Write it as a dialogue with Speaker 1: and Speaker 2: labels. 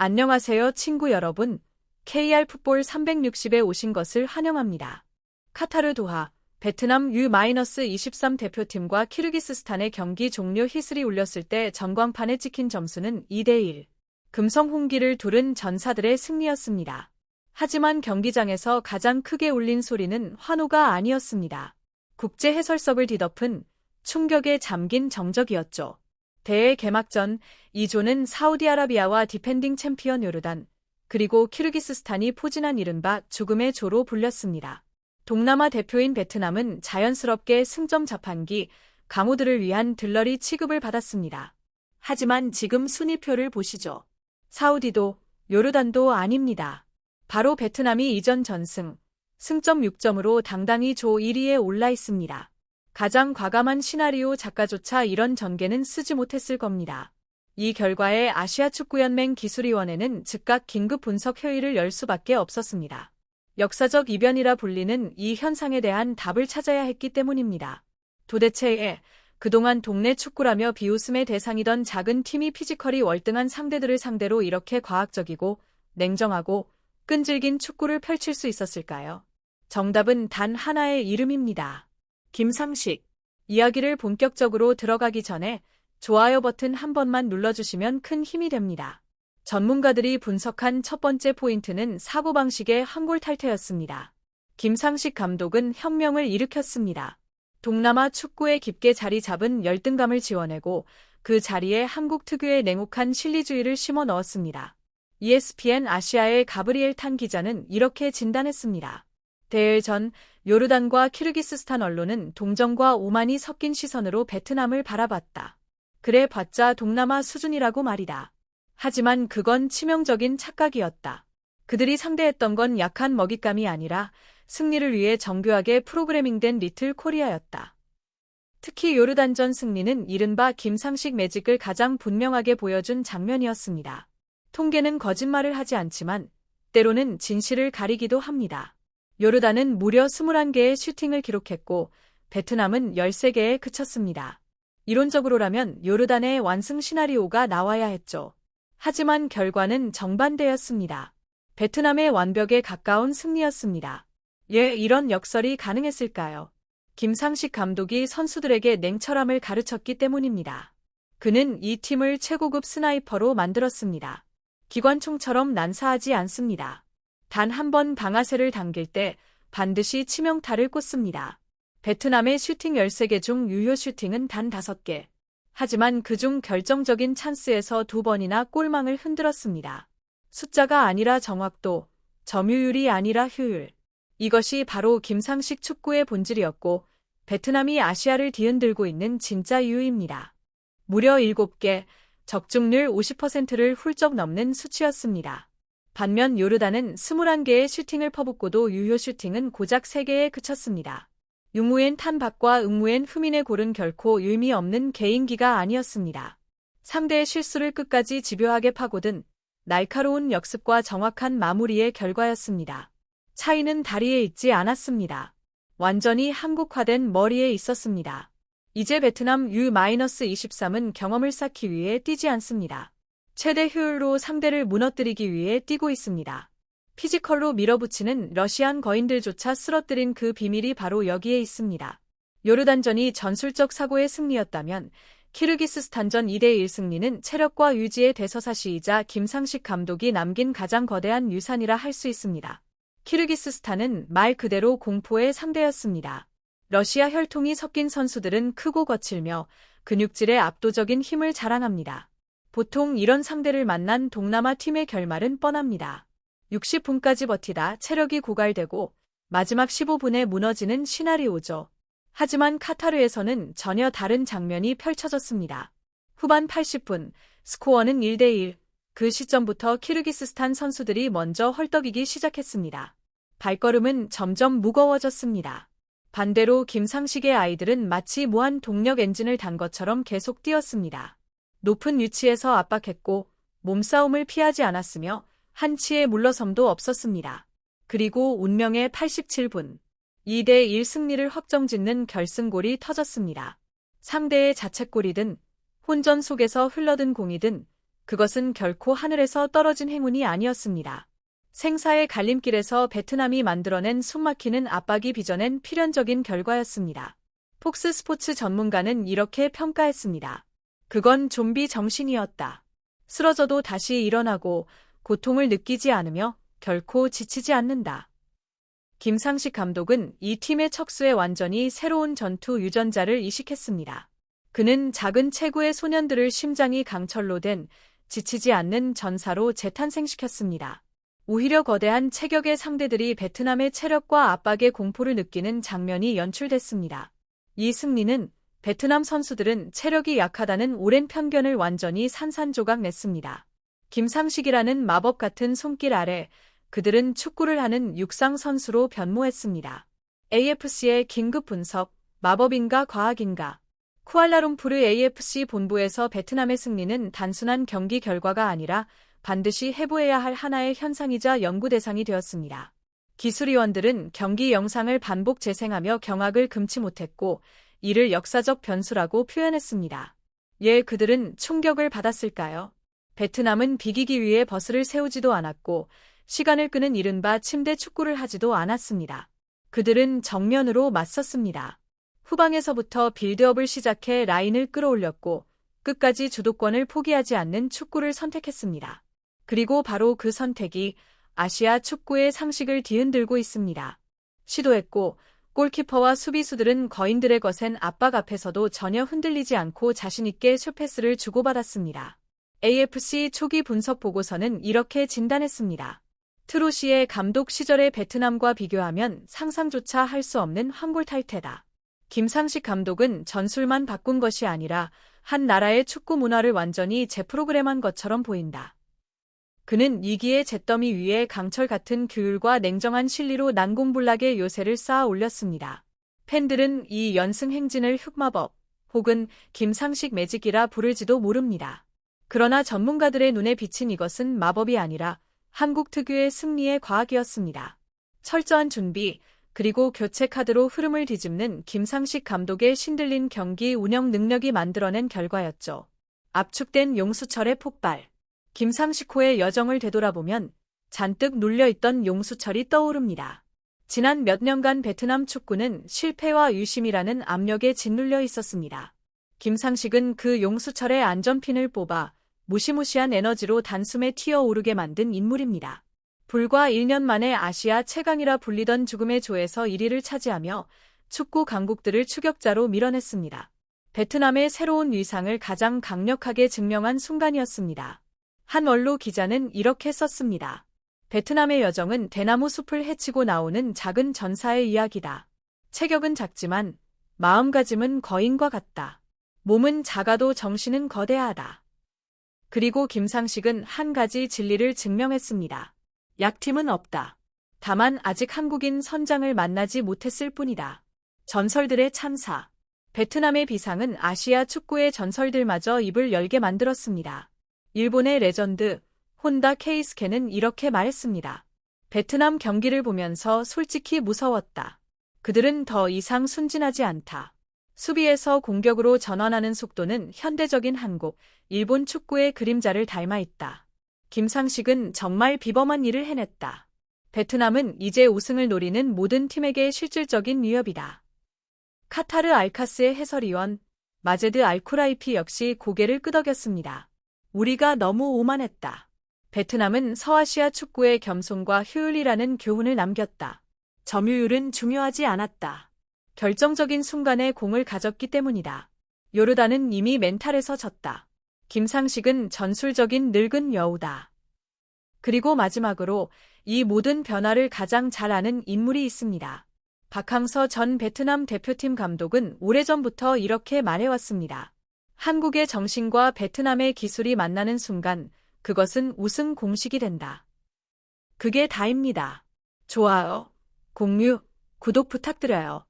Speaker 1: 안녕하세요, 친구 여러분. KR 풋볼 360에 오신 것을 환영합니다. 카타르 도하, 베트남 U-23 대표팀과 키르기스스탄의 경기 종료 휘슬이 울렸을 때 전광판에 찍힌 점수는 2대1. 금성 홍기를 두른 전사들의 승리였습니다. 하지만 경기장에서 가장 크게 울린 소리는 환호가 아니었습니다. 국제 해설석을 뒤덮은 충격에 잠긴 정적이었죠. 대회 개막 전 2조는 사우디아라비아와 디펜딩 챔피언 요르단, 그리고 키르기스스탄이 포진한 이른바 죽음의 조로 불렸습니다. 동남아 대표인 베트남은 자연스럽게 승점 자판기 강호들을 위한 들러리 취급을 받았습니다. 하지만 지금 순위표를 보시죠. 사우디도 요르단도 아닙니다. 바로 베트남이 이전 전승, 승점 6점으로 당당히 조 1위에 올라 있습니다. 가장 과감한 시나리오 작가조차 이런 전개는 쓰지 못했을 겁니다. 이 결과에 아시아 축구연맹 기술위원회는 즉각 긴급 분석 회의를 열 수밖에 없었습니다. 역사적 이변이라 불리는 이 현상에 대한 답을 찾아야 했기 때문입니다. 도대체 그동안 동네 축구라며 비웃음의 대상이던 작은 팀이 피지컬이 월등한 상대들을 상대로 이렇게 과학적이고 냉정하고 끈질긴 축구를 펼칠 수 있었을까요? 정답은 단 하나의 이름입니다. 김상식. 이야기를 본격적으로 들어가기 전에 좋아요 버튼 한 번만 눌러주시면 큰 힘이 됩니다. 전문가들이 분석한 첫 번째 포인트는 사고방식의 한골 탈퇴였습니다. 김상식 감독은 혁명을 일으켰습니다. 동남아 축구에 깊게 자리 잡은 열등감을 지워내고 그 자리에 한국 특유의 냉혹한 실리주의를 심어 넣었습니다. ESPN 아시아의 가브리엘 탄 기자는 이렇게 진단했습니다. 대회 전 요르단과 키르기스스탄 언론은 동정과 오만이 섞인 시선으로 베트남을 바라봤다. 그래 봤자 동남아 수준이라고 말이다. 하지만 그건 치명적인 착각이었다. 그들이 상대했던 건 약한 먹잇감이 아니라 승리를 위해 정교하게 프로그래밍된 리틀 코리아였다. 특히 요르단전 승리는 이른바 김상식 매직을 가장 분명하게 보여준 장면이었습니다. 통계는 거짓말을 하지 않지만 때로는 진실을 가리기도 합니다. 요르단은 무려 21개의 슈팅을 기록했고 베트남은 13개에 그쳤습니다. 이론적으로라면 요르단의 완승 시나리오가 나와야 했죠. 하지만 결과는 정반대였습니다. 베트남의 완벽에 가까운 승리였습니다. 이런 역설이 가능했을까요? 김상식 감독이 선수들에게 냉철함을 가르쳤기 때문입니다. 그는 이 팀을 최고급 스나이퍼로 만들었습니다. 기관총처럼 난사하지 않습니다. 단 한 번 방아쇠를 당길 때 반드시 치명타를 꽂습니다. 베트남의 슈팅 13개 중 유효 슈팅은 단 5개. 하지만 그중 결정적인 찬스에서 2번이나 골망을 흔들었습니다. 숫자가 아니라 정확도, 점유율이 아니라 효율. 이것이 바로 김상식 축구의 본질이었고 베트남이 아시아를 뒤흔들고 있는 진짜 이유입니다. 무려 7개, 적중률 50%를 훌쩍 넘는 수치였습니다. 반면 요르단은 21개의 슈팅을 퍼붓고도 유효 슈팅은 고작 3개에 그쳤습니다. 융무엔 탄박과 응무엔 후민의 골은 결코 의미 없는 개인기가 아니었습니다. 상대의 실수를 끝까지 집요하게 파고든 날카로운 역습과 정확한 마무리의 결과였습니다. 차이는 다리에 있지 않았습니다. 완전히 한국화된 머리에 있었습니다. 이제 베트남 U-23은 경험을 쌓기 위해 뛰지 않습니다. 최대 효율로 상대를 무너뜨리기 위해 뛰고 있습니다. 피지컬로 밀어붙이는 러시안 거인들조차 쓰러뜨린 그 비밀이 바로 여기에 있습니다. 요르단전이 전술적 사고의 승리였다면 키르기스스탄전 2대1 승리는 체력과 유지의 대서사시이자 김상식 감독이 남긴 가장 거대한 유산이라 할 수 있습니다. 키르기스스탄은 말 그대로 공포의 상대였습니다. 러시아 혈통이 섞인 선수들은 크고 거칠며 근육질의 압도적인 힘을 자랑합니다. 보통 이런 상대를 만난 동남아 팀의 결말은 뻔합니다. 60분까지 버티다 체력이 고갈되고 마지막 15분에 무너지는 시나리오죠. 하지만 카타르에서는 전혀 다른 장면이 펼쳐졌습니다. 후반 80분, 스코어는 1대1. 그 시점부터 키르기스스탄 선수들이 먼저 헐떡이기 시작했습니다. 발걸음은 점점 무거워졌습니다. 반대로 김상식의 아이들은 마치 무한 동력 엔진을 단 것처럼 계속 뛰었습니다. 높은 위치에서 압박했고 몸싸움을 피하지 않았으며 한치의 물러섬도 없었습니다. 그리고 운명의 87분, 2대1 승리를 확정짓는 결승골이 터졌습니다. 상대의 자책골이든 혼전 속에서 흘러든 공이든 그것은 결코 하늘에서 떨어진 행운이 아니었습니다. 생사의 갈림길에서 베트남이 만들어낸 숨막히는 압박이 빚어낸 필연적인 결과였습니다. 폭스 스포츠 전문가는 이렇게 평가했습니다. 그건 좀비 정신이었다. 쓰러져도 다시 일어나고 고통을 느끼지 않으며 결코 지치지 않는다. 김상식 감독은 이 팀의 척수에 완전히 새로운 전투 유전자를 이식했습니다. 그는 작은 체구의 소년들을 심장이 강철로 된 지치지 않는 전사로 재탄생시켰습니다. 오히려 거대한 체격의 상대들이 베트남의 체력과 압박의 공포를 느끼는 장면이 연출됐습니다. 이 승리는 베트남 선수들은 체력이 약하다는 오랜 편견을 완전히 산산조각 냈습니다. 김상식이라는 마법 같은 손길 아래 그들은 축구를 하는 육상 선수로 변모했습니다. AFC의 긴급 분석, 마법인가 과학인가? 쿠알라룸푸르 AFC 본부에서 베트남의 승리는 단순한 경기 결과가 아니라 반드시 해부해야 할 하나의 현상이자 연구 대상이 되었습니다. 기술위원들은 경기 영상을 반복 재생하며 경악을 금치 못했고 이를 역사적 변수라고 표현했습니다. 그들은 충격을 받았을까요? 베트남은 비기기 위해 버스를 세우지도 않았고 시간을 끄는 이른바 침대 축구를 하지도 않았습니다. 그들은 정면으로 맞섰습니다. 후방에서부터 빌드업을 시작해 라인을 끌어올렸고 끝까지 주도권을 포기하지 않는 축구를 선택했습니다. 그리고 바로 그 선택이 아시아 축구의 상식을 뒤흔들고 있습니다. 시도했고 골키퍼와 수비수들은 거인들의 거센 압박 앞에서도 전혀 흔들리지 않고 자신있게 슈패스를 주고받았습니다. AFC 초기 분석 보고서는 이렇게 진단했습니다. 트로시의 감독 시절의 베트남과 비교하면 상상조차 할 수 없는 환골탈태다. 김상식 감독은 전술만 바꾼 것이 아니라 한 나라의 축구 문화를 완전히 재프로그램한 것처럼 보인다. 그는 위기의 잿더미 위에 강철 같은 규율과 냉정한 실리로 난공불락의 요새를 쌓아 올렸습니다. 팬들은 이 연승 행진을 흑마법 혹은 김상식 매직이라 부를지도 모릅니다. 그러나 전문가들의 눈에 비친 이것은 마법이 아니라 한국 특유의 승리의 과학이었습니다. 철저한 준비, 그리고 교체 카드로 흐름을 뒤집는 김상식 감독의 신들린 경기 운영 능력이 만들어낸 결과였죠. 압축된 용수철의 폭발. 김상식호의 여정을 되돌아보면 잔뜩 눌려있던 용수철이 떠오릅니다. 지난 몇 년간 베트남 축구는 실패와 유심이라는 압력에 짓눌려 있었습니다. 김상식은 그 용수철의 안전핀을 뽑아 무시무시한 에너지로 단숨에 튀어오르게 만든 인물입니다. 불과 1년 만에 아시아 최강이라 불리던 죽음의 조에서 1위를 차지하며 축구 강국들을 추격자로 밀어냈습니다. 베트남의 새로운 위상을 가장 강력하게 증명한 순간이었습니다. 한 원로 기자는 이렇게 썼습니다. 베트남의 여정은 대나무 숲을 헤치고 나오는 작은 전사의 이야기다. 체격은 작지만 마음가짐은 거인과 같다. 몸은 작아도 정신은 거대하다. 그리고 김상식은 한 가지 진리를 증명했습니다. 약팀은 없다. 다만 아직 한국인 선장을 만나지 못했을 뿐이다. 전설들의 찬사. 베트남의 비상은 아시아 축구의 전설들마저 입을 열게 만들었습니다. 일본의 레전드 혼다 케이스케는 이렇게 말했습니다. 베트남 경기를 보면서 솔직히 무서웠다. 그들은 더 이상 순진하지 않다. 수비에서 공격으로 전환하는 속도는 현대적인 한국, 일본 축구의 그림자를 닮아 있다. 김상식은 정말 비범한 일을 해냈다. 베트남은 이제 우승을 노리는 모든 팀에게 실질적인 위협이다. 카타르 알카스의 해설위원 마제드 알쿠라이피 역시 고개를 끄덕였습니다. 우리가 너무 오만했다. 베트남은 서아시아 축구의 겸손과 효율이라는 교훈을 남겼다. 점유율은 중요하지 않았다. 결정적인 순간에 공을 가졌기 때문이다. 요르단은 이미 멘탈에서 졌다. 김상식은 전술적인 늙은 여우다. 그리고 마지막으로 이 모든 변화를 가장 잘 아는 인물이 있습니다. 박항서 전 베트남 대표팀 감독은 오래전부터 이렇게 말해왔습니다. 한국의 정신과 베트남의 기술이 만나는 순간 그것은 우승 공식이 된다. 그게 다입니다. 좋아요, 공유, 구독 부탁드려요.